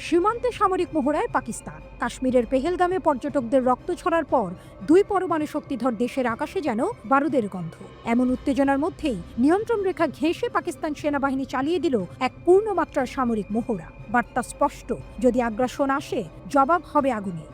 সীমান্তে সামরিক মহড়ায় পাকিস্তান। কাশ্মীরের পেহেলগামে পর্যটকদের রক্ত ছড়ার পর দুই পরমাণু শক্তিধর দেশের আকাশে যেন বারুদের গন্ধ। এমন উত্তেজনার মধ্যেই নিয়ন্ত্রণ রেখা ঘেঁষে পাকিস্তান সেনাবাহিনী চালিয়ে দিল এক পূর্ণমাত্রার সামরিক মহড়া। বার্তা স্পষ্ট, যদি আগ্রাসন আসে জবাব হবে আগুনে।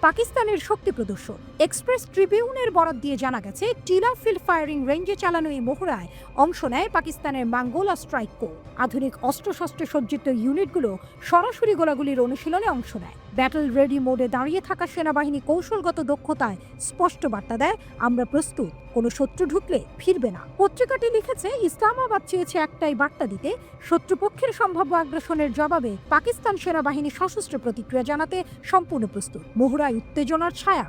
পাকিস্তানের শক্তি প্রদর্শন। এক্সপ্রেস ট্রিবিউনের বরাত দিয়ে জানা গেছে, টিলা ফিল্ড ফায়ারিং রেঞ্জে চালানো এই মহড়ায় অংশ নেয় পাকিস্তানের মাঙ্গোলা স্ট্রাইক কোর। আধুনিক অস্ত্রশস্ত্রে সজ্জিত ইউনিটগুলো সরাসরি গোলাগুলির অনুশীলনে অংশ নেয়। ব্যাটল রেডি মোডে দাঁড়িয়ে থাকা সেনাবাহিনী কৌশলগত দক্ষতায় স্পষ্ট বার্তা দেয়, আমরা প্রস্তুত, কোনো শত্রু ঢুকলে ফিরবে না। পত্রিকাটি লিখেছে, ইসলামাবাদ চেয়েছে একটাই বার্তা দিতে, শত্রুপক্ষের সম্ভাব্য আগ্রাসনের জবাবে পাকিস্তান সেনাবাহিনী সশস্ত্র প্রতিক্রিয়া জানাতে সম্পূর্ণ প্রস্তুত। মহড়ায় উত্তেজনার ছায়া।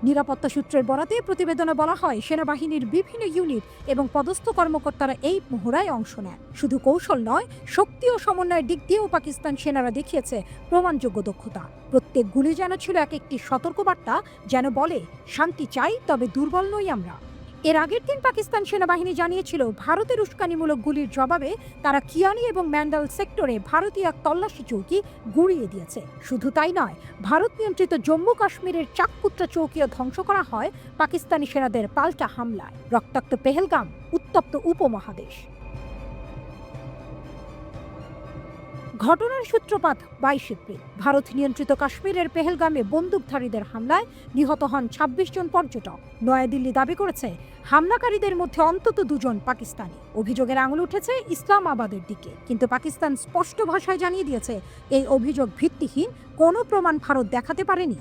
নিরাপত্তা সূত্রের বরাতে প্রতিবেদনে বলা হয়, সেনাবাহিনীর বিভিন্ন ইউনিট এবং পদস্থ কর্মকর্তারা এই মহড়ায় অংশ নেন। শুধু কৌশল নয়, শক্তি ও সমন্বয়ের দিক দিয়েও পাকিস্তান সেনারা দেখিয়েছে প্রমাণযোগ্য দক্ষতা। প্রত্যেক গুলি যেন ছিল এক একটি সতর্কবার্তা, যেন বলে, শান্তি চাই, তবে দুর্বল নই আমরা। এর আগের দিন পাকিস্তান সেনাবাহিনী জানিয়েছিল, ভারতের উস্কানিমূলক গুলির জবাবে তারা কিয়ানি এবং ম্যান্ডাল সেক্টরে ভারতীয় এক তল্লাশি চৌকি গুঁড়িয়ে দিয়েছে। শুধু তাই নয়, ভারত নিয়ন্ত্রিত জম্মু কাশ্মীরের চাকপুত্রা চৌকিও ধ্বংস করা হয় পাকিস্তানি সেনাদের পাল্টা হামলায়। রক্তাক্ত পেহেলগাম, উত্তপ্ত উপমহাদেশ। ঘটনার সূত্রপাত 22 এপ্রিল। ভারত নিয়ন্ত্রিত কাশ্মীরের পেহেলগামে বন্দুকধারীদের হামলায় নিহত হন 26 জন পর্যটক। নয়াদিল্লি দাবি করেছে, হামলাকারীদের মধ্যে অন্তত 2 জন পাকিস্তানি। অভিযোগের আঙুল উঠেছে ইসলামাবাদের দিকে, কিন্তু পাকিস্তান স্পষ্ট ভাষায় জানিয়ে দিয়েছে, এই অভিযোগ ভিত্তিহীন, কোনো প্রমাণ ভারত দেখাতে পারেনি।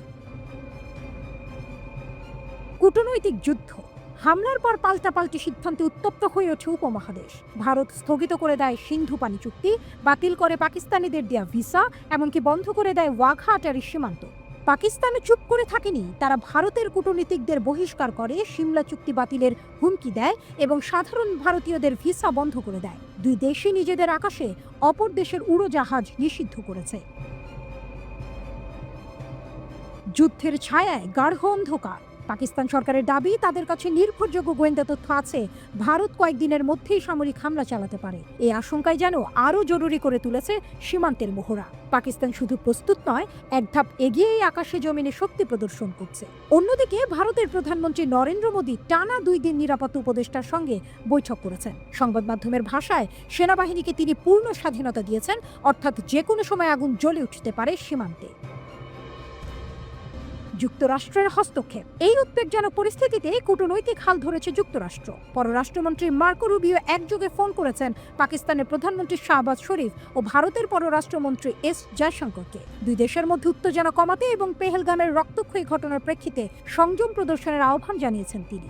কূটনৈতিক যুদ্ধ। হামলার পর পাল্টাপাল্টি সিদ্ধান্তে উত্তপ্ত হয়ে ওঠে উপমহাদেশ। ভারত স্থগিত করে দেয় সিন্ধু পানি চুক্তি, বাতিল করে পাকিস্তানিদের দেয়া ভিসা, এমনকি বন্ধ করে দেয় ওয়াঘা আটারি সীমান্ত। পাকিস্তানে চুপ করে থাকেনি, তারা ভারতের কূটনীতিকদের বহিষ্কার করে, সিমলা চুক্তি বাতিলের হুমকি দেয় এবং সাধারণ ভারতীয়দের ভিসা বন্ধ করে দেয়। দুই দেশই নিজেদের আকাশে অপর দেশের উড়োজাহাজ নিষিদ্ধ করেছে। যুদ্ধের ছায়ায় গাঢ় অন্ধকার। পাকিস্তান সরকারের দাবি, তাদের কাছে নির্ভরযোগ্য গোয়েন্দা তথ্য আছে, ভারত কয়েকদিনের মধ্যেই সামরিক হামলা চালাতে পারে। এই আশঙ্কায় যেন আরও জরুরি করে তুলেছে সীমান্তের মহড়া। পাকিস্তান শুধু প্রস্তুত নয়, এক ধাপ এগিয়েই আকাশে জমিনে শক্তি প্রদর্শন করছে। অন্যদিকে ভারতের প্রধানমন্ত্রী নরেন্দ্র মোদী টানা 2 দিন নিরাপত্তা উপদেষ্টার সঙ্গে বৈঠক করেছেন। সংবাদ মাধ্যমের ভাষায় সেনাবাহিনীকে তিনি পূর্ণ স্বাধীনতা দিয়েছেন, অর্থাৎ যে কোনো সময় আগুন জ্বলে উঠতে পারে সীমান্তে। যুক্তরাষ্ট্রের হস্তক্ষেপ। এই উদ্বেগজনক পরিস্থিতিতে কূটনৈতিক হাল ধরেছে যুক্তরাষ্ট্র। পররাষ্ট্রমন্ত্রী মার্কো রুবিও একযোগে ফোন করেছেন পাকিস্তানের প্রধানমন্ত্রী শাহবাজ শরীফ ও ভারতের পররাষ্ট্রমন্ত্রী এস জয়শঙ্করকে। দুই দেশের মধ্যে উত্তেজনা কমাতে এবং পেহেলগামের রক্তক্ষয়ী ঘটনার প্রেক্ষিতে সংযম প্রদর্শনের আহ্বান জানিয়েছেন তিনি।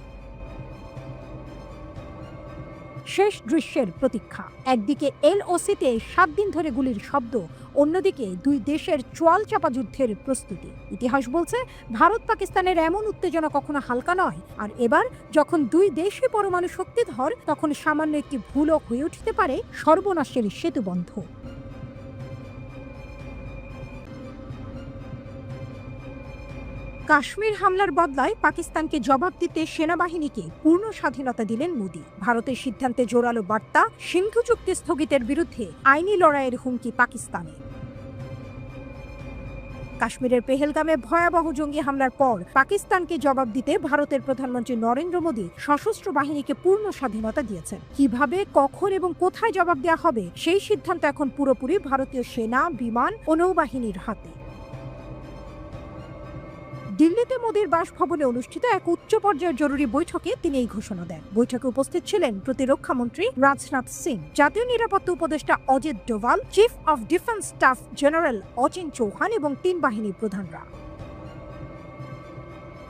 শেষ দৃশ্যের প্রতীক্ষা। একদিকে এলওসিতে 7 দিন ধরে গুলির শব্দ, অন্যদিকে দুই দেশের চোয়াল চাপা যুদ্ধের প্রস্তুতি। ইতিহাস বলছে, ভারত পাকিস্তানের এমন উত্তেজনা কখনো হালকা নয়। আর এবার যখন দুই দেশই পরমাণু শক্তিধর, তখন সামান্য একটি ভুলও হয়ে উঠতে পারে সর্বনাশের সেতুবন্ধ। কাশ্মীর হামলার বদলায় পাকিস্তানকে জবাব দিতে সেনাবাহিনীকে পূর্ণ স্বাধীনতা দিলেন মোদী। ভারতের সিদ্ধান্তে জোরালো বার্তা, সিন্ধু চুক্তি স্থগিতের বিরুদ্ধে আইনি লড়াইয়ের হুমকি পাকিস্তানে। কাশ্মীরের পেহেলগামে ভয়াবহ জঙ্গি হামলার পর পাকিস্তানকে জবাব দিতে ভারতের প্রধানমন্ত্রী নরেন্দ্র মোদী সশস্ত্র বাহিনীকে পূর্ণ স্বাধীনতা দিয়েছেন। কিভাবে, কখন এবং কোথায় জবাব দেওয়া হবে, সেই সিদ্ধান্ত এখন পুরোপুরি ভারতীয় সেনা, বিমান ও নৌবাহিনীর হাতে। দিল্লিতে মোদীর বাসভবনে অনুষ্ঠিত এক উচ্চ পর্যায়ের জরুরি বৈঠকে তিনি এই ঘোষণা দেন। বৈঠকে উপস্থিত ছিলেন প্রতিরক্ষা মন্ত্রী রাজনাথ সিং, জাতীয় নিরাপত্তা উপদেষ্টা Ajit Doval, chief of defence staff general অচিন চৌহান এবং 3 বাহিনীর প্রধানরা।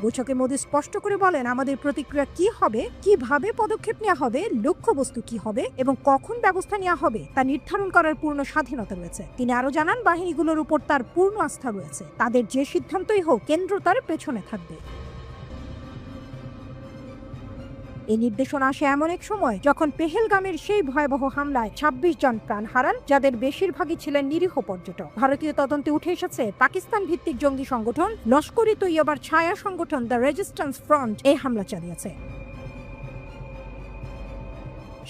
বৈঠকে মোদী স্পষ্ট করে বলেন, আমাদের প্রতিক্রিয়া কি হবে, কিভাবে পদক্ষেপ নেওয়া হবে, লক্ষ্যবস্তু কি হবে এবং কখন ব্যবস্থা নেওয়া হবে তা নির্ধারণ করার পূর্ণ স্বাধীনতা রয়েছে। তিনি আরও জানান, বাহিনীগুলোর উপর তার পূর্ণ আস্থা রয়েছে, তাদের যে সিদ্ধান্তই হোক কেন্দ্র তার পেছনে থাকবে। এই নির্দেশনা আসে এমন এক সময় যখন পেহেলগামের সেই ভয়াবহ হামলায় 26 জন প্রাণ হারান, যাদের বেশিরভাগই ছিলেন নিরীহ পর্যটক। ভারতীয় তদন্তে উঠে এসেছে, পাকিস্তান ভিত্তিক জঙ্গি সংগঠন লস্কর-ই-তৈয়বার ছায়া সংগঠন দ্য রেজিস্ট্যান্স ফ্রন্ট এই হামলা চালিয়েছে।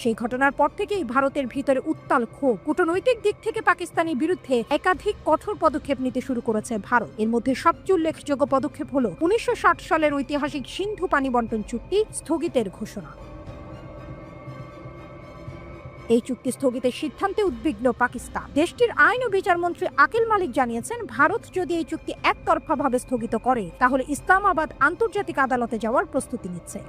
সেই ঘটনার পর থেকেই ভারতের ভিতরে উত্তাল ক্ষোভ। কূটনৈতিক দিক থেকে পাকিস্তানের বিরুদ্ধে একাধিক কঠোর পদক্ষেপ নিতে শুরু করেছে ভারত। এর মধ্যে সবচেয়ে উল্লেখযোগ্য পদক্ষেপ হলো 1960 সালের ঐতিহাসিক সিন্ধু পানি বন্টন চুক্তি স্থগিতের ঘোষণা। এই চুক্তি স্থগিতের সিদ্ধান্তে উদ্বিগ্ন পাকিস্তান। দেশটির আইন ও বিচার মন্ত্রী আকিল মালিক জানিয়েছেন, ভারত যদি এই চুক্তি একতরফাভাবে স্থগিত করে তাহলে ইসলামাবাদ আন্তর্জাতিক আদালতে যাওয়ার প্রস্তুতি নিচ্ছে।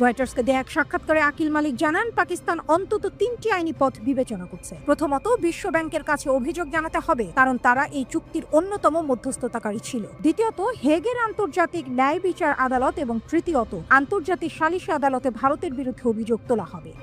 রয়টার্সকে দেয়া এক সাক্ষাৎকারে আকিল মালিক জানান, পাকিস্তান অন্তত 3টি আইনি পথ বিবেচনা করছে। প্রথমত, বিশ্ব ব্যাংকের কাছে অভিযোগ জানাতে হবে, কারণ তারা এই চুক্তির অন্যতম মধ্যস্থতাকারী ছিল। দ্বিতীয়ত, হেগের আন্তর্জাতিক ন্যায় বিচার আদালত এবং তৃতীয়ত, আন্তর্জাতিক সালিশি আদালতে ভারতের বিরুদ্ধে অভিযোগ তোলা হবে।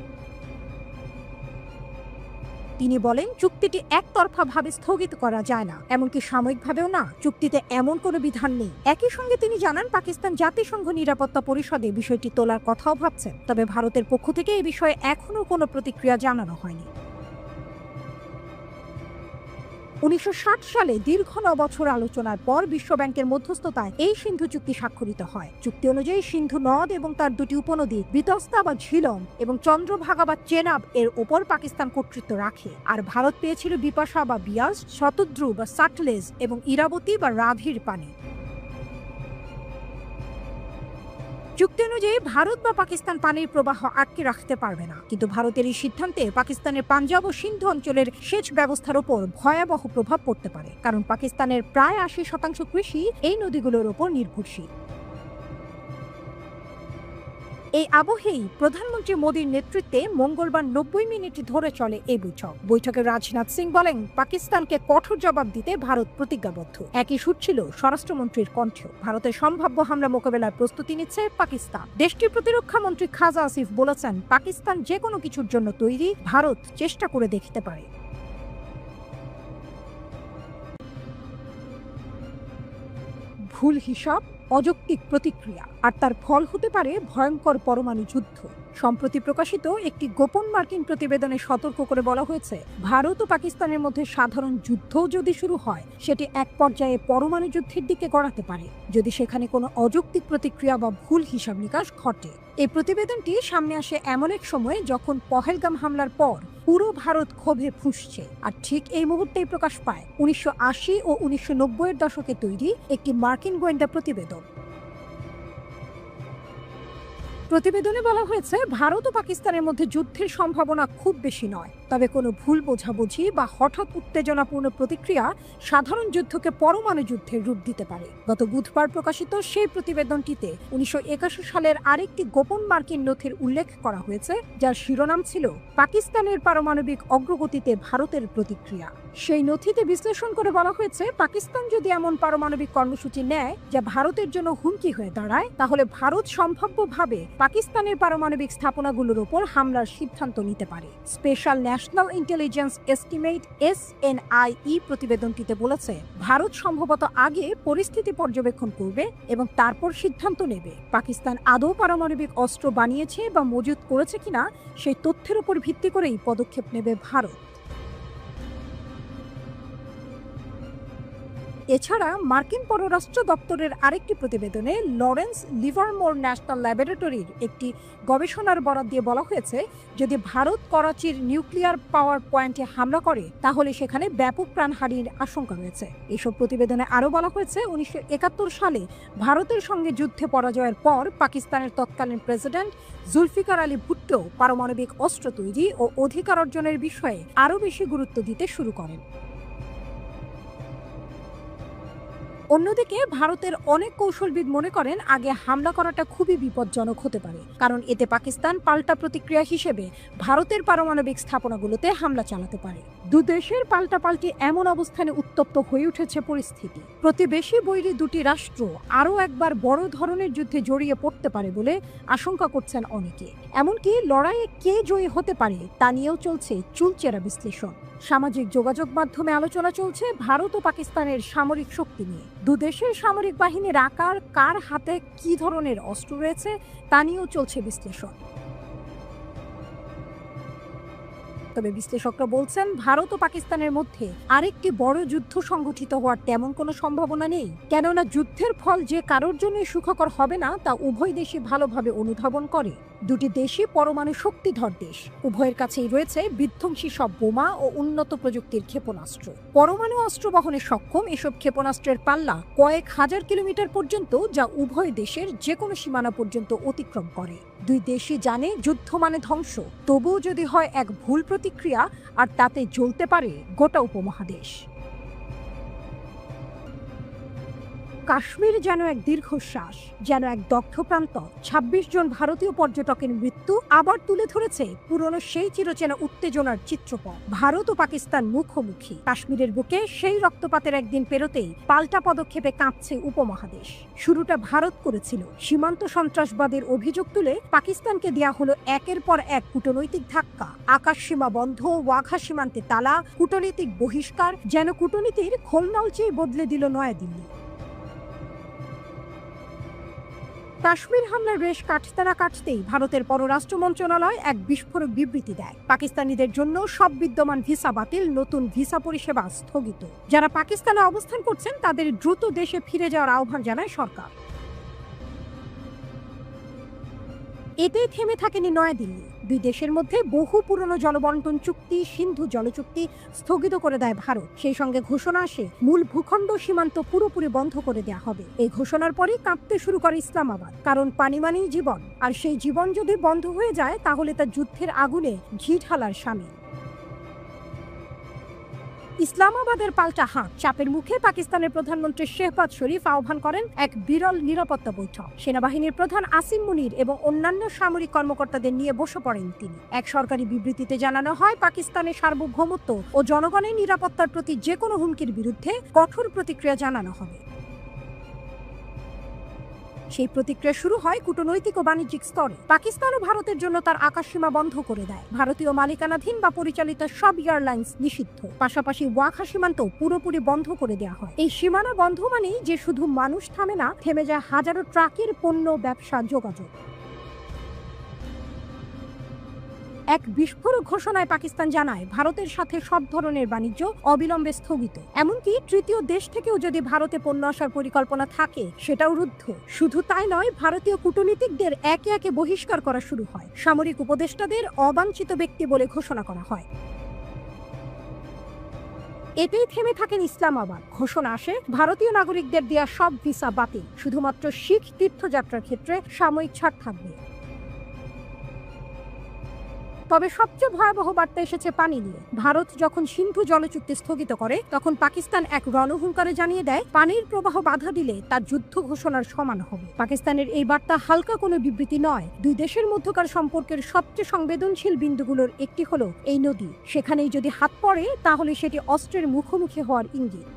তিনি বলেন, চুক্তিটি একতরফাভাবে স্থগিত করা যায় না, এমনকি সাময়িকভাবেও না। চুক্তিতে এমন কোনো বিধান নেই। একই সঙ্গে তিনি জানান, পাকিস্তান জাতিসংঘ নিরাপত্তা পরিষদে বিষয়টি তোলার কথাও ভাবছেন, তবে ভারতের পক্ষ থেকে এই বিষয়ে এখনও কোনো প্রতিক্রিয়া জানানো হয়নি। 1960 সালে দীর্ঘ 9 বছর আলোচনার পর বিশ্বব্যাংকের মধ্যস্থতায় এই সিন্ধু চুক্তি স্বাক্ষরিত হয়। চুক্তি অনুযায়ী সিন্ধু নদ এবং তার 2টি উপনদী বিতস্তা বা ঝিলম এবং চন্দ্রভাগা বা চেনাব এর ওপর পাকিস্তান কর্তৃত্ব রাখে, আর ভারত পেয়েছিল বিপাশা বা বিয়াস, শতদ্রু বা সাটলেজ এবং ইরাবতী বা রাভির পানি। চুক্তি অনুযায়ী ভারত বা পাকিস্তান পানির প্রবাহ আটকে রাখতে পারবে না, কিন্তু ভারতের এই সিদ্ধান্তে পাকিস্তানের পাঞ্জাব ও সিন্ধু অঞ্চলের সেচ ব্যবস্থার উপর ভয়াবহ প্রভাব পড়তে পারে, কারণ পাকিস্তানের প্রায় 80% কৃষি এই নদীগুলোর উপর নির্ভরশীল। এই আবহেই প্রধানমন্ত্রী মোদীর নেতৃত্বে মঙ্গলবার 90 মিনিট ধরে চলে এই বৈঠকে রাজনাথ সিং বলেন, পাকিস্তানকে কঠোর জবাব দিতে ভারত প্রতিজ্ঞাবদ্ধ। একই সুর ছিল স্বরাষ্ট্রমন্ত্রীর কণ্ঠ। ভারতের সম্ভাব্য হামলা মোকাবেলার প্রস্তুতি নিচ্ছে পাকিস্তান। দেশটির প্রতিরক্ষা মন্ত্রী খাজা আসিফ বলেছেন, পাকিস্তান যে কোনো কিছুর জন্য তৈরি, ভারত চেষ্টা করে দেখতে পারে। ভুল হিসাব, অযৌক্তিক প্রতিক্রিয়া, আর তার ফল হতে পারে ভয়ঙ্কর পরমাণু যুদ্ধ। সম্প্রতি প্রকাশিত একটি গোপন মার্কিন প্রতিবেদনে সতর্ক করে বলা হয়েছে, ভারত ও পাকিস্তানের মধ্যে সাধারণ যুদ্ধও যদি শুরু হয়, সেটি এক পর্যায়ে পরমাণু যুদ্ধের দিকে গড়াতে পারে, যদি সেখানে কোনো অযৌক্তিক প্রতিক্রিয়া বা ভুল হিসাব নিকাশ ঘটে। এই প্রতিবেদনটি সামনে আসে এমন এক সময়ে যখন পহেলগাম হামলার পর পুরো ভারত ক্ষোভে ফুঁসছে, আর ঠিক এই মুহূর্তেই প্রকাশ পায় 1980 ও 1990-এর দশকে তৈরি একটি মার্কিন গোয়েন্দা প্রতিবেদন। প্রতিবেদনে বলা হয়েছে, ভারত ও পাকিস্তানের মধ্যে যুদ্ধের সম্ভাবনা খুব বেশি নয়, তবে কোনো ভুল বোঝাবুঝি বা হঠাৎ উত্তেজনাপূর্ণ প্রতিক্রিয়া সাধারণ যুদ্ধকে পরমাণু যুদ্ধের রূপ দিতে পারে। গত বুধবার প্রকাশিত সেই প্রতিবেদনটিতে 1981 সালের আরেকটি গোপন মার্কিন নথির উল্লেখ করা হয়েছে, যার শিরোনাম ছিল পাকিস্তানের পারমাণবিক অগ্রগতিতে ভারতের প্রতিক্রিয়া। সেই নথিতে বিশ্লেষণ করে বলা হয়েছে, পাকিস্তান যদি এমন পারমাণবিক কর্মসূচি নেয় যা ভারতের জন্য হুমকি হয়ে দাঁড়ায়, তাহলে ভারত সম্ভাব্যভাবে পাকিস্তানের পারমাণবিক স্থাপনাগুলোর উপর হামলার সিদ্ধান্ত নিতে পারে। Special national intelligence estimate SNIE প্রতিবেদনটিতে বলেছে, ভারত সম্ভবত আগে পরিস্থিতি পর্যবেক্ষণ করবে এবং তারপর সিদ্ধান্ত নেবে পাকিস্তান আদৌ পারমাণবিক অস্ত্র বানিয়েছে বা মজুত করেছে কিনা। সেই তথ্যের উপর ভিত্তি করেই পদক্ষেপ নেবে ভারত। এছাড়া মার্কিন পররাষ্ট্র দপ্তরের আরেকটি প্রতিবেদনে লরেন্স লিভারমোর ন্যাশনাল ল্যাবরেটরির একটি গবেষণার বরাত দিয়ে বলা হয়েছে, যদি ভারত করাচির নিউক্লিয়ার পাওয়ার পয়েন্টে হামলা করে, তাহলে সেখানে ব্যাপক প্রাণহানির আশঙ্কা রয়েছে। এসব প্রতিবেদনে আরও বলা হয়েছে, 1971 সালে ভারতের সঙ্গে যুদ্ধে পরাজয়ের পর পাকিস্তানের তৎকালীন প্রেসিডেন্ট জুলফিকার আলী ভুট্টো পারমাণবিক অস্ত্র তৈরি ও অধিকার অর্জনের বিষয়ে আরও বেশি গুরুত্ব দিতে শুরু করেন। অন্যদিকে ভারতের অনেক কৌশলবিদ মনে করেন, আগে হামলা করাটা খুবই বিপজ্জনক হতে পারে, কারণ এতে পাকিস্তান পাল্টা প্রতিক্রিয়া হিসেবে ভারতের পারমাণবিক স্থাপনাগুলোতে হামলা চালাতে পারে। দুদেশের পাল্টাপাল্টি এমন অবস্থানে উত্তপ্ত হয়ে উঠেছে পরিস্থিতি। প্রতিবেশী বৈরী দুটি রাষ্ট্র আরও একবার বড় ধরনের যুদ্ধে জড়িয়ে পড়তে পারে বলে আশঙ্কা করছেন অনেকে। এমনকি লড়াইয়ে কে জয়ী হতে পারে তা নিয়েও চলছে চুলচেরা বিশ্লেষণ। সামাজিক যোগাযোগ মাধ্যমে আলোচনা চলছে ভারত ও পাকিস্তানের সামরিক শক্তি নিয়ে। দুদেশের সামরিক বাহিনীর আকার, কার হাতে কি ধরনের অস্ত্র রয়েছে তা নিয়েও চলছে বিশ্লেষণ। তবে বিশ্লেষকরা বলছেন, ভারত ও পাকিস্তানের মধ্যে আরেকটি বড় যুদ্ধ সংঘটিত হওয়ার তেমন কোনো সম্ভাবনা নেই, কেননা যুদ্ধের ফল যে কারোর জন্য সুখকর হবে না তা উভয় দেশই ভালোভাবে অনুধাবন করে। দুটি দেশই পরমাণু শক্তিধর দেশ। উভয়ের কাছেই রয়েছে বিধ্বংসী সব বোমা ও উন্নত প্রযুক্তির ক্ষেপণাস্ত্র। পরমাণু অস্ত্র বহনে সক্ষম এসব ক্ষেপণাস্ত্রের পাল্লা কয়েক হাজার কিলোমিটার পর্যন্ত, যা উভয় দেশের যে কোনো সীমানা পর্যন্ত অতিক্রম করে। দুই দেশই জানে যুদ্ধ মানে ধ্বংস, তবুও যদি হয় এক ভুল প্রতিক্রিয়া, আর তাতে জ্বলতে পারে গোটা উপমহাদেশ। কাশ্মীর যেন এক দীর্ঘশ্বাস, যেন এক দগ্ধ প্রান্তর। ২৬ জন ভারতীয় পর্যটকের মৃত্যু আবার তুলে ধরেছে পুরনো সেই চিরচেনা উত্তেজনার চিত্রপট। ভারত ও পাকিস্তান মুখোমুখি। কাশ্মীরের বুকে সেই রক্তপাতের একদিন পেরোতেই পাল্টা পদক্ষেপে কাঁপছে উপমহাদেশ। শুরুটা ভারত করেছিল। সীমান্ত সন্ত্রাসবাদের অভিযোগ তুলে পাকিস্তানকে দেয়া হলো একের পর এক কূটনৈতিক ধাক্কা। আকাশ সীমা বন্ধ, ওয়াঘা সীমান্তে তালা, কূটনৈতিক বহিষ্কার, যেন কূটনীতির খোলনলচেই বদলে দিল নয়াদিল্লি। কাশ্মীর হামলার রেশ কাটতে না কাটতেই ভারতের পররাষ্ট্র মন্ত্রণালয় এক বিস্ফোরক বিবৃতি দেয়। পাকিস্তানিদের জন্য সব বিদ্যমান ভিসা বাতিল, নতুন ভিসা পরিষেবা স্থগিত। যারা পাকিস্তানে অবস্থান করছেন তাদের দ্রুত দেশে ফিরে যাওয়ার আহ্বান জানায় সরকার। এতেই থেমে থাকেনি নয়াদিল্লি। দুই দেশের মধ্যে বহু পুরনো জলবন্টন চুক্তি, সিন্ধু জলচুক্তি স্থগিত করে দেয় ভারত। সেই সঙ্গে ঘোষণা আসে মূল ভূখণ্ড সীমান্ত পুরোপুরি বন্ধ করে দেওয়া হবে। এই ঘোষণার পরই কাঁপতে শুরু করে ইসলামাবাদ, কারণ পানি মানেই জীবন, আর সেই জীবন যদি বন্ধ হয়ে যায় তাহলে তা যুদ্ধের আগুনে ঘি ঢালার শামিল। ইসলামাবাদের পাল্টা হাত। চাপের মুখে পাকিস্তানের প্রধানমন্ত্রী শেহবাজ শরীফ আহ্বান করেন এক বিরল নিরাপত্তা বৈঠক। সেনাবাহিনীর প্রধান আসিম মুনির এবং অন্যান্য সামরিক কর্মকর্তাদের নিয়ে বসে পড়েন তিনি। এক সরকারি বিবৃতিতে জানানো হয়, পাকিস্তানের সার্বভৌমত্ব ও জনগণের নিরাপত্তার প্রতি যে কোনো হুমকির বিরুদ্ধে কঠোর প্রতিক্রিয়া জানানো হবে। সেই প্রতিক্রিয়া শুরু হয় কূটনৈতিক ও বাণিজ্যিক স্তরে। পাকিস্তান ও ভারতের জন্য তার আকাশসীমা বন্ধ করে দেয়। ভারতীয় মালিকানাধীন বা পরিচালিত সব এয়ারলাইন্স নিষিদ্ধ। পাশাপাশি ওয়াঘা সীমান্ত পুরোপুরি বন্ধ করে দেওয়া হয়। এই সীমানা বন্ধ মানেই যে শুধু মানুষ থামে না, থেমে যায় হাজারো ট্রাকের পণ্য, ব্যবসা, যোগাযোগ। এক বিস্ফোরক ঘোষণায় পাকিস্তান জানায়, ভারতের সাথে সব ধরনের বাণিজ্য অবিলম্বে স্থগিত। এমনকি তৃতীয় দেশ থেকেও যদি ভারতে পণ্য আসার পরিকল্পনা থাকে সেটাও রুদ্ধ। শুধু তাই নয়, ভারতীয় কূটনীতিকদের একে একে বহিষ্কার করা শুরু হয়। সামরিক উপদেষ্টাদের অবাঞ্ছিত ব্যক্তি বলে ঘোষণা করা হয়। এতেই থেমে থাকেন ইসলামাবাদ। ঘোষণা আসে ভারতীয় নাগরিকদের দেয়া সব ভিসা বাতিল। শুধুমাত্র শিখ তীর্থযাত্রার ক্ষেত্রে সাময়িক ছাড় থাকবে। তবে সবচেয়ে ভয়াবহ বার্তা এসেছে পানি নিয়ে। ভারত যখন সিন্ধু জলচুক্তি স্থগিত করে, তখন পাকিস্তান এক রণহুঙ্কারে জানিয়ে দেয়, পানির প্রবাহ বাধা দিলে তার যুদ্ধ ঘোষণার সমান হবে। পাকিস্তানের এই বার্তা হালকা কোনো বিবৃতি নয়। দুই দেশের মধ্যকার সম্পর্কের সবচেয়ে সংবেদনশীল বিন্দুগুলোর একটি হলো এই নদী। সেখানেই যদি হাত পড়ে তাহলে সেটি অস্ত্রের মুখোমুখি হওয়ার ইঙ্গিত।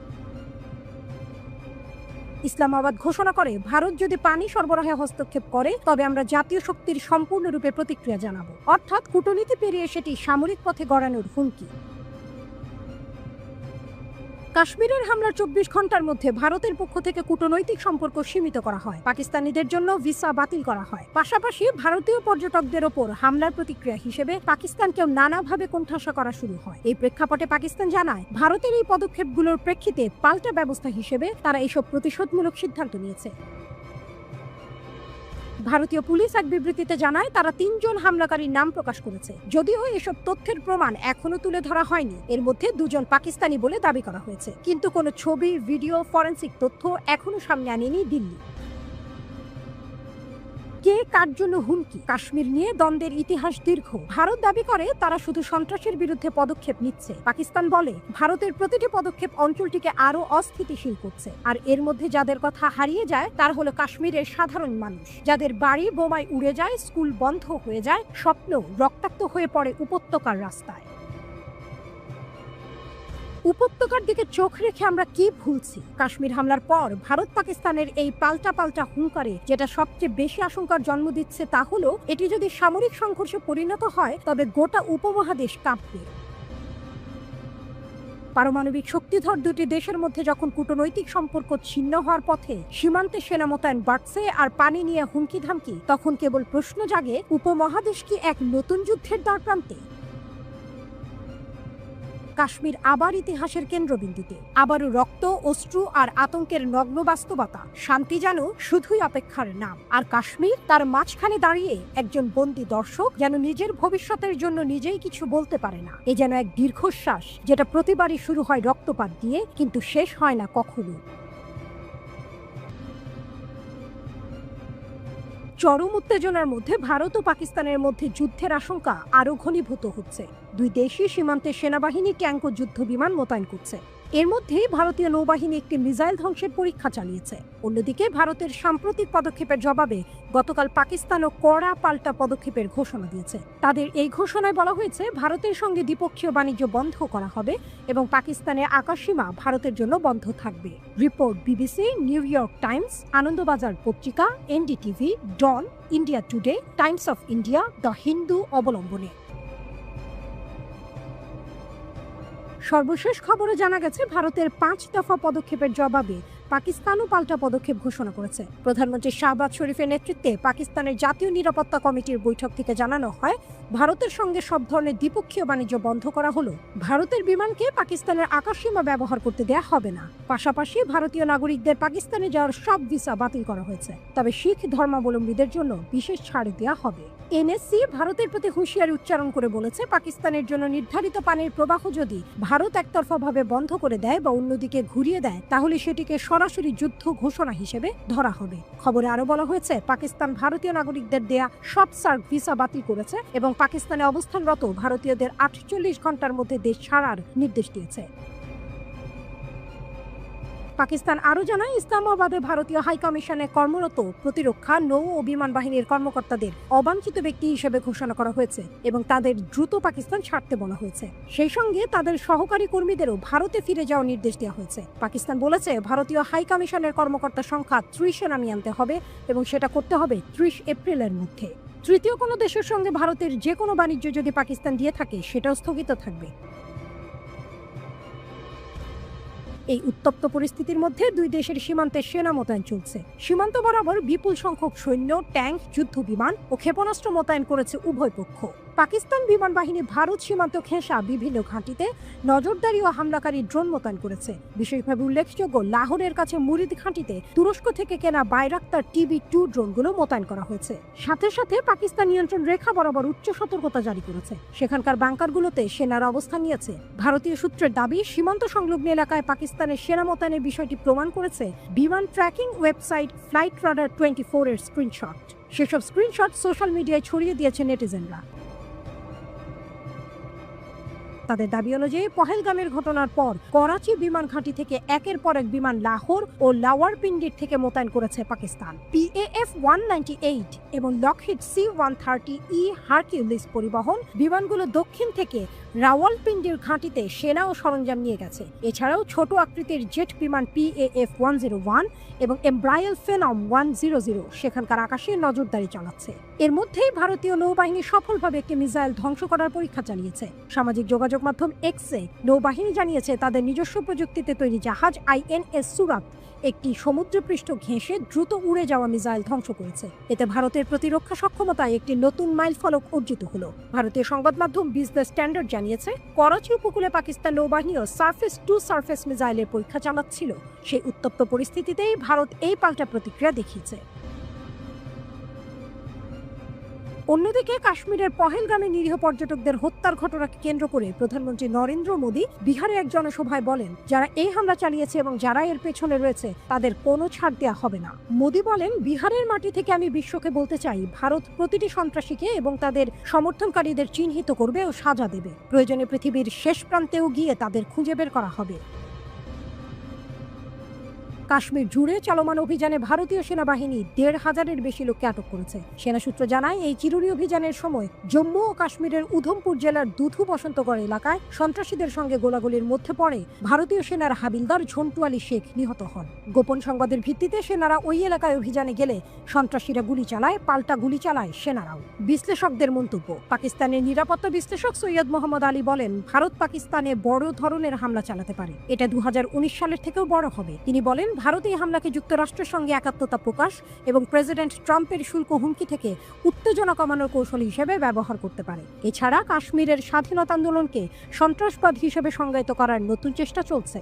ইসলামাবাদ ঘোষণা করে, ভারত যদি পানি সরবরাহে হস্তক্ষেপ করে তবে আমরা জাতীয় শক্তির সম্পূর্ণরূপে প্রতিক্রিয়া জানাবো। অর্থাৎ কূটনীতি পেরিয়ে সেটি সামরিক পথে গড়ানোর হুমকি। কাশ্মীরের হামলার ২৪ ঘন্টার মধ্যে ভারতের পক্ষ থেকে কূটনৈতিক সম্পর্ক সীমিত করা হয়। পাকিস্তানিদের জন্য ভিসা বাতিল করা হয়। পাশাপাশি ভারতীয় পর্যটকদের ওপর হামলার প্রতিক্রিয়া হিসেবে পাকিস্তানকেও নানাভাবে কোণঠাসা করা শুরু হয়। এই প্রেক্ষাপটে পাকিস্তান জানায়, ভারতের এই পদক্ষেপগুলোর প্রেক্ষিতে পাল্টা ব্যবস্থা হিসেবে তারা এইসব প্রতিশোধমূলক সিদ্ধান্ত নিয়েছে। ভারতীয় পুলিশ এক বিবৃতিতে জানায়, তারা ৩ জন হামলাকারীর নাম প্রকাশ করেছে। যদিও এসব তথ্যের প্রমাণ এখনো তুলে ধরা হয়নি। এর মধ্যে ২ জন পাকিস্তানি বলে দাবি করা হয়েছে, কিন্তু কোনো ছবি, ভিডিও, ফরেনসিক তথ্য এখনো সামনে আনেনি দিল্লি। কে কার জন্য হুমকি? কাশ্মীর নিয়ে দ্বন্দ্বের ইতিহাস দীর্ঘ। ভারত দাবি করে তারা শুধু সন্ত্রাসের বিরুদ্ধে পদক্ষেপ নিচ্ছে। পাকিস্তান বলে ভারতের প্রতিটি পদক্ষেপ অঞ্চলটিকে আরো অস্থিতিশীল করছে। আর এর মধ্যে যাদের কথা হারিয়ে যায় তার হলো কাশ্মীরের সাধারণ মানুষ, যাদের বাড়ি বোমায় উড়ে যায়, স্কুল বন্ধ হয়ে যায়, স্বপ্ন রক্তাক্ত হয়ে পড়ে উপত্যকার রাস্তায়। উপত্যকার দিকে চোখ রেখে আমরা কি ভুলছি? কাশ্মীর হামলার পর ভারত পাকিস্তানের এই পাল্টা হুঙ্কারে যেটা সবচেয়ে বেশি আশঙ্কার জন্ম দিচ্ছে তা হলো, এটি যদি সামরিক সংঘর্ষে পরিণত হয় তবে গোটা উপমহাদেশ কাঁপবে। পারমাণবিক শক্তিধর দুটি দেশের মধ্যে যখন কূটনৈতিক সম্পর্ক ছিন্ন হওয়ার পথে, সীমান্তে সেনা মোতায়েন বাড়ছে আর পানি নিয়ে হুমকি ধামকি, তখন কেবল প্রশ্ন জাগে, উপমহাদেশ কি এক নতুন যুদ্ধের দ্বারপ্রান্তে? কাশ্মীর আবার ইতিহাসের কেন্দ্রবিন্দুতে, আবারও রক্ত, অশ্রু আর আতঙ্কের নগ্ন বাস্তবতা। শান্তি যেন শুধুই অপেক্ষার নাম, আর কাশ্মীর তার মাঝখানে দাঁড়িয়ে একজন বন্দী দর্শক, যেন নিজের ভবিষ্যতের জন্য নিজেই কিছু বলতে পারে না। এ যেন এক দীর্ঘশ্বাস, যেটা প্রতিবারই শুরু হয় রক্তপাত দিয়ে, কিন্তু শেষ হয় না কখনো। চরম উত্তেজনার মধ্যে ভারত ও পাকিস্তানের মধ্যে যুদ্ধের আশঙ্কা আরও ঘনীভূত হচ্ছে। দুই দেশই সীমান্তে সেনাবাহিনী, ট্যাঙ্ক ও যুদ্ধ বিমান মোতায়েন করছে। এর মধ্যেই ভারতীয় নৌবাহিনী একটি মিসাইল ধ্বংসের পরীক্ষা চালিয়েছে। অন্যদিকে ভারতের সাম্প্রতিক পদক্ষেপের জবাবে গতকাল পাকিস্তানও কড়া পাল্টা পদক্ষেপের ঘোষণা দিয়েছে। তাদের এই ঘোষণায় বলা হয়েছে, ভারতের সঙ্গে দ্বিপক্ষীয় বাণিজ্য বন্ধ করা হবে এবং পাকিস্তানের আকাশসীমা ভারতের জন্য বন্ধ থাকবে। Report BBC, New York Times, Anandabazar Patrika, NDTV, Dawn, India Today, Times of India, the Hindu অবলম্বনে। সর্বশেষ খবরে জানা গেছে, ভারতের 5 দফা পদক্ষেপের জবাবে পাকিস্তানও পাল্টা পদক্ষেপ ঘোষণা করেছে। প্রধানমন্ত্রী শাহবাজ শরীফের নেতৃত্বে পাকিস্তানের জাতীয় নিরাপত্তা কমিটির বৈঠক থেকে জানানো হয়, ভারতের সঙ্গে সব ধরনের দ্বিপক্ষীয় বাণিজ্য বন্ধ করা হলো। ভারতের বিমানকে পাকিস্তানের আকাশসীমা ব্যবহার করতে দেয়া হবে না। পাশাপাশি ভারতীয় নাগরিকদের পাকিস্তানে যাওয়ার সব ভিসা বাতিল করা হয়েছে, তবে শিখ ধর্মাবলম্বীদের জন্য বিশেষ ছাড় দেওয়া হবে। এনএসসি ভারতের প্রতি হুঁশিয়ারি উচ্চারণ করে বলেছে, পাকিস্তানের জন্য নির্ধারিত পানির প্রবাহ যদি ভারত একতরফাভাবে বন্ধ করে দেয় বা অন্যদিকে ঘুরিয়ে দেয়, তাহলে সেটিকে সরাসরি যুদ্ধ ঘোষণা হিসেবে ধরা হবে। খবরে আরো বলা হয়েছে, পাকিস্তান ভারতীয় নাগরিকদের দেয়া সব সার্ক ভিসা বাতিল করেছে এবং পাকিস্তানে অবস্থানরত ভারতীয়দের 48 ঘন্টার মধ্যে দেশ ছাড়ার নির্দেশ দিয়েছে। পাকিস্তান আরও জানায়, ইসলামাবাদে ভারতীয় হাইকমিশনে কর্মরত প্রতিরক্ষা, নৌ ও বিমান বাহিনীর কর্মকর্তাদের অবাঞ্ছিত ব্যক্তি হিসেবে ঘোষণা করা হয়েছে এবং তাদের দ্রুত পাকিস্তান ছাড়তে বলা হয়েছে। সেই সঙ্গে তাদের সহকারী কর্মীদেরও ভারতে ফিরে যাওয়ার নির্দেশ দেওয়া হয়েছে। পাকিস্তান বলেছে, ভারতীয় হাইকমিশনের কর্মকর্তার সংখ্যা 30-এ নামিয়ে আনতে হবে এবং সেটা করতে হবে 30 এপ্রিলের মধ্যে। তৃতীয় কোনো দেশের সঙ্গে ভারতের যে কোনো বাণিজ্য যদি পাকিস্তান দিয়ে থাকে, সেটাও স্থগিত থাকবে। এই উত্তপ্ত পরিস্থিতির মধ্যে দুই দেশের সীমান্তে সেনা মোতায়েন চলছে। সীমান্ত বরাবর বিপুল সংখ্যক সৈন্য, ট্যাঙ্ক, যুদ্ধ বিমান ও ক্ষেপণাস্ত্র মোতায়েন করেছে উভয় পক্ষ। পাকিস্তান বিমান বাহিনী ভারত সীমান্ত ঘেঁষা বিভিন্ন ঘাঁটিতে নজরদারি ও হামলাকারী ড্রোন মোতায়েন করেছে। বিশেষভাবে উল্লেখযোগ্য, লাহোরের কাছে মুরিদ ঘাঁটিতে তুরস্ক থেকে কেনা বাইরাক্তার TB2 ড্রোনগুলো মোতায়েন করা হয়েছে। সাথে সাথে পাকিস্তান নিয়ন্ত্রণ রেখা বরাবর উচ্চ সতর্কতা জারি করেছে। সেখানকার বাংকারগুলোতে সেনারা অবস্থান নিয়েছে। ভারতীয় সূত্রের দাবি, সীমান্ত সংলগ্ন এলাকায় পাকিস্তানের সেনা মোতায়েনের বিষয়টি প্রমাণ করেছে বিমান ট্র্যাকিং ওয়েবসাইট ফ্লাইট রাডার 24 এর স্ক্রিনশট। সেসব স্ক্রিনশট সোশ্যাল মিডিয়ায় ছড়িয়ে দিয়েছে নেটিজেনরা। তাদের দাবি অনুযায়ী, পহেলগামের ঘটনার পর করাচি বিমান ঘাঁটি থেকে একের পর এক বিমান লাহোর ও লাওয়ারপিন্ডির থেকে মোতায়েন করেছে পাকিস্তান। PAF 198 এবং লকহিড C-130E হারকিউলিস পরিবহন বিমানগুলো দক্ষিণ থেকে রাওয়ালপিন্ডির ঘাঁটিতে সেনা ও সরঞ্জাম নিয়ে গেছে। এছাড়াও ছোট আকৃতির জেট বিমান PAF 101 এবং এমব্রায়েল ফেনম 100 সেখানকার আকাশে নজরদারি চালাচ্ছে। এর মধ্যেই ভারতীয় নৌবাহিনী সফলভাবে একটি মিসাইল ধ্বংস করার পরীক্ষা চালিয়েছে। সামাজিক যোগাযোগ মাধ্যম এক্সে নৌবাহিনী জানিয়েছে, তাদের নিজস্ব প্রযুক্তিতে তৈরি জাহাজ INS সুরাত একটি সমুদ্রপৃষ্ঠ ঘেঁষে দ্রুত উড়ে যাওয়া মিসাইল ধ্বংস করেছে। এতে ভারতের প্রতিরক্ষা সক্ষমতায় একটি নতুন মাইলফলক অর্জিত হলো। ভারতীয় সংবাদ মাধ্যম বিজনেস স্ট্যান্ডার্ড জানিয়েছে, করাচি উপকূলে পাকিস্তান নৌবাহিনীও সার্ফেস টু সার্ফেস মিসাইলের পরীক্ষা চালাচ্ছিল। সেই উত্তপ্ত পরিস্থিতিতেই ভারত এই পাল্টা প্রতিক্রিয়া দেখিয়েছে। অন্যদিকে কাশ্মীরের পহেলগামে নিরীহ পর্যটকদের হত্যার ঘটনাকে কেন্দ্র করে প্রধানমন্ত্রী নরেন্দ্র মোদী বিহারে এক জনসভায় বলেন, যারা এই হামলা চালিয়েছে এবং যারা এর পেছনে রয়েছে তাদের কোনো ছাড় দেওয়া হবে না। মোদী বলেন, বিহারের মাটি থেকে আমি বিশ্বকে বলতে চাই, ভারত প্রতিটি সন্ত্রাসীকে এবং তাদের সমর্থনকারীদের চিহ্নিত করবে ও সাজা দেবে। প্রয়োজনে পৃথিবীর শেষ প্রান্তেও গিয়ে তাদের খুঁজে বের করা হবে। কাশ্মীর জুড়ে চলমান অভিযানে ভারতীয় সেনাবাহিনী 1,500-এর বেশি লোককে আটক করেছে। সেনা সূত্র জানায়, এই চিরুরি অভিযানের সময় জম্মু ও কাশ্মীরের উধমপুর জেলার দুধু বসন্তগড় এলাকায় সন্ত্রাসীদের সঙ্গে গোলাগুলির মধ্যে পড়ে ভারতীয় সেনার হাবিলদার ঝন্টু আলী শেখ নিহত হন। গোপন সংবাদের ভিত্তিতে সেনারা ওই এলাকায় অভিযানে গেলে সন্ত্রাসীরা গুলি চালায়, পাল্টা গুলি চালায় সেনারাও। বিশ্লেষকদের মন্তব্য, পাকিস্তানের নিরাপত্তা বিশ্লেষক সৈয়দ মোহাম্মদ আলী বলেন, ভারত পাকিস্তানে বড় ধরনের হামলা চালাতে পারে। এটা 2019 সালের থেকেও বড় হবে। তিনি বলেন, ভারত এই হামলাকে যুক্তরাষ্ট্রের সঙ্গে একাত্মতা প্রকাশ এবং প্রেসিডেন্ট ট্রাম্পের শুল্ক হুমকি থেকে উত্তেজনা কমানোর কৌশল হিসেবে ব্যবহার করতে পারে। এছাড়া কাশ্মীরের স্বাধীনতা আন্দোলনকে সন্ত্রাসবাদ হিসেবে সংজ্ঞায়িত করার নতুন চেষ্টা চলছে।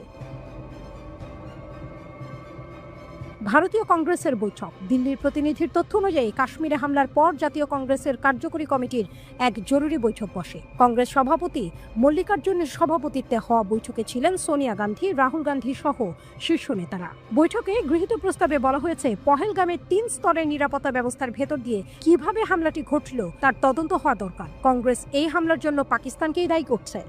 ভারতীয় কংগ্রেসের বৈঠক। দিল্লির প্রতিনিধির তথ্য অনুযায়ী কাশ্মীরে হামলার পর জাতীয় কংগ্রেসের কার্যকরী কমিটির এক জরুরি বৈঠক বসে। কংগ্রেস সভাপতি মল্লিকার্জুনের সভাপতিত্বে হওয়া বৈঠকে ছিলেন সোনিয়া গান্ধী, রাহুল গান্ধী সহ শীর্ষ নেতারা। বৈঠকে গৃহীত প্রস্তাবে বলা হয়েছে, পহেলগামে 3 স্তরের নিরাপত্তা ব্যবস্থার ভেতর দিয়ে কিভাবে হামলাটি ঘটল তার তদন্ত হওয়া দরকার। কংগ্রেস এই হামলার জন্য পাকিস্তানকেই দায়ী করছে।